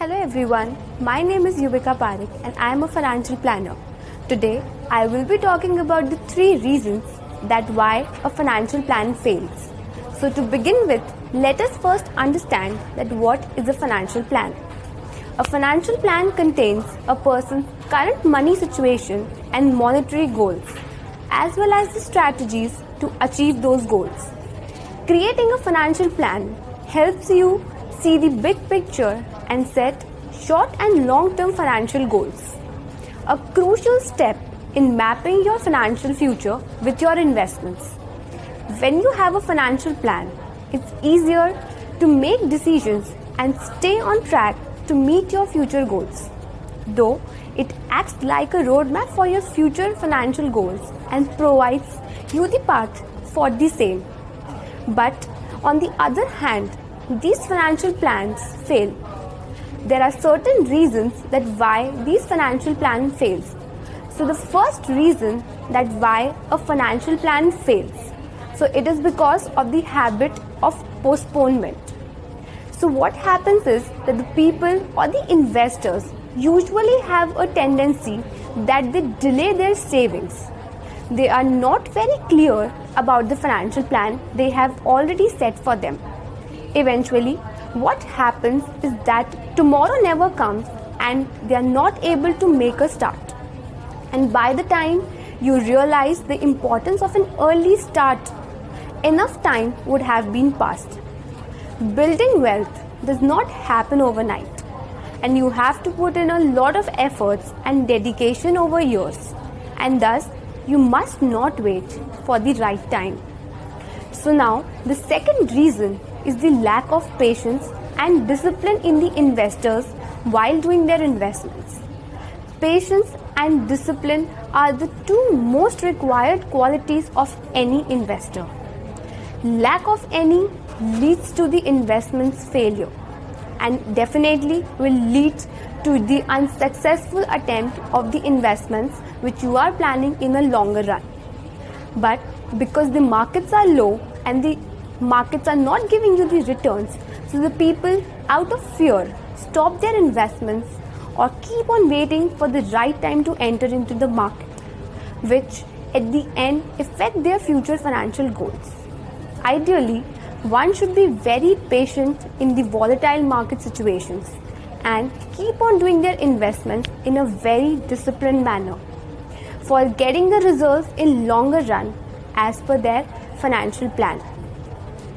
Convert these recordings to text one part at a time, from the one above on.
Hello everyone, my name is Yuvika Parekh and I am a financial planner. Today, I will be talking about the 3 reasons that why a financial plan fails. So to begin with, let us first understand that what is a financial plan. A financial plan contains a person's current money situation and monetary goals, as well as the strategies to achieve those goals. Creating a financial plan helps you see the big picture and set short and long-term financial goals. A crucial step in mapping your financial future with your investments. When you have a financial plan, it's easier to make decisions and stay on track to meet your future goals. Though it acts like a roadmap for your future financial goals and provides you the path for the same. But on the other hand, these financial plans fail. There are certain reasons that why these financial plan fails. So the first reason that why a financial plan fails. So it is because of the habit of postponement. So what happens is that the people or the investors usually have a tendency that they delay their savings. They are not very clear about the financial plan they have already set for them. Eventually, what happens is that tomorrow never comes and they are not able to make a start. And by the time you realize the importance of an early start, enough time would have been passed. Building wealth does not happen overnight, and you have to put in a lot of efforts and dedication over years, and thus you must not wait for the right time. So now the second reason is the lack of patience and discipline in the investors while doing their investments. Patience and discipline are the 2 most required qualities of any investor. Lack of any leads to the investment's failure and definitely will lead to the unsuccessful attempt of the investments which you are planning in a longer run. But because the markets are low and the markets are not giving you the returns, so the people out of fear stop their investments or keep on waiting for the right time to enter into the market, which at the end affect their future financial goals. Ideally, one should be very patient in the volatile market situations and keep on doing their investments in a very disciplined manner for getting the results in longer run as per their financial plan.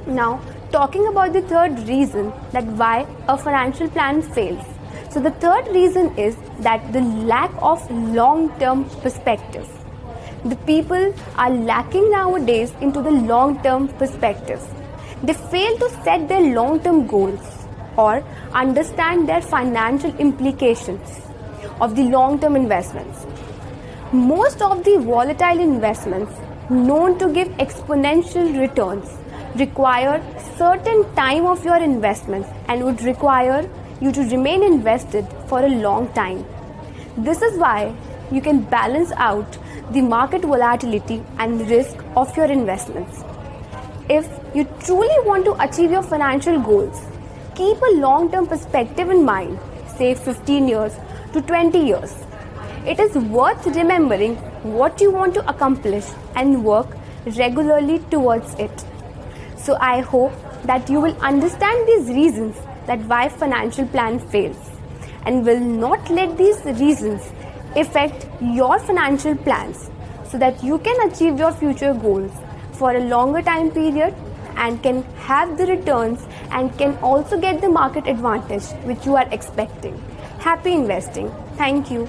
Now, talking about the third reason that why a financial plan fails. So the third reason is that the lack of long-term perspective. The people are lacking nowadays into the long-term perspective. They fail to set their long-term goals or understand their financial implications of the long-term investments. Most of the volatile investments known to give exponential returns require certain time of your investments and would require you to remain invested for a long time. This is why you can balance out the market volatility and risk of your investments. If you truly want to achieve your financial goals, keep a long-term perspective in mind, say 15 years to 20 years. It is worth remembering what you want to accomplish and work regularly towards it. So I hope that you will understand these reasons that why financial plan fails and will not let these reasons affect your financial plans so that you can achieve your future goals for a longer time period and can have the returns and can also get the market advantage which you are expecting. Happy investing. Thank you.